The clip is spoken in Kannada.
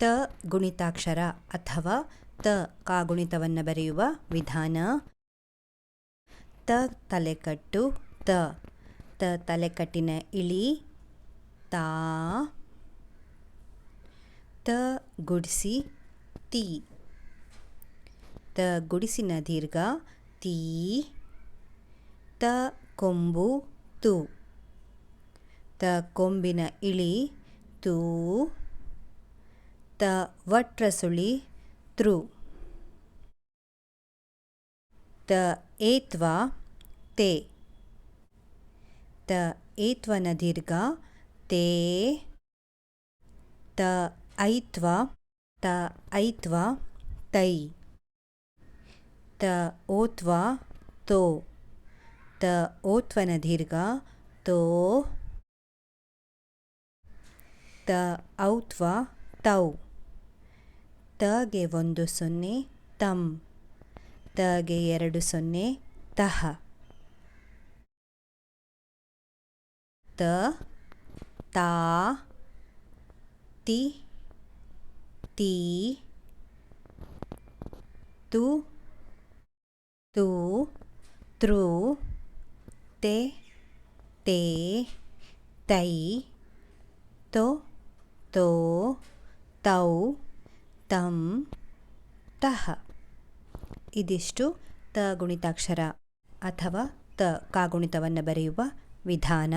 ತ ಗುಣಿತಾಕ್ಷರ ಅಥವಾ ತ ಕಾಗುಣಿತವನ್ನು ಬರೆಯುವ ವಿಧಾನ. ತ ತಲೆಕಟ್ಟು ತ, ತ ತಲೆಕಟ್ಟಿನ ಇಳಿ ತಾ, ತ ಗುಡಿಸಿ ತಿ, ತ ಗುಡಿಸಿನ ದೀರ್ಘ ತೀ, ತ ಕೊಂಬು ತು, ತ ಕೊಂಬಿನ ಇಳಿ ತೂ, ತ ವಟ್ರಸುಳಿ ತೃ, ತ ಏತ್ವ ತೇ, ತ ಏತ್ವನ ದೀರ್ಘ ತೇ, ತ ಐತ್ವ ತೈ, ತ ಓತ್ವ ತೋ, ತ ಓತ್ವನ ದೀರ್ಘ ತೋ, ತ ಔತ್ವ ತೌ, ತಗೆ 1 0 ತಂ, ತಗೆ 2 0 ತಹ, ತ ತಾ ತಿ ತೀ, ತು ತೂ, ತೃ, ತೆ ತೇ, ತೈ, ತೊ ತೋ, ತೌ, ತಂ, ತಹ. ಇದಿಷ್ಟು ತ ಗುಣಿತಾಕ್ಷರ ಅಥವಾ ತ ಕಾಗುಣಿತವನ್ನು ಬರೆಯುವ ವಿಧಾನ.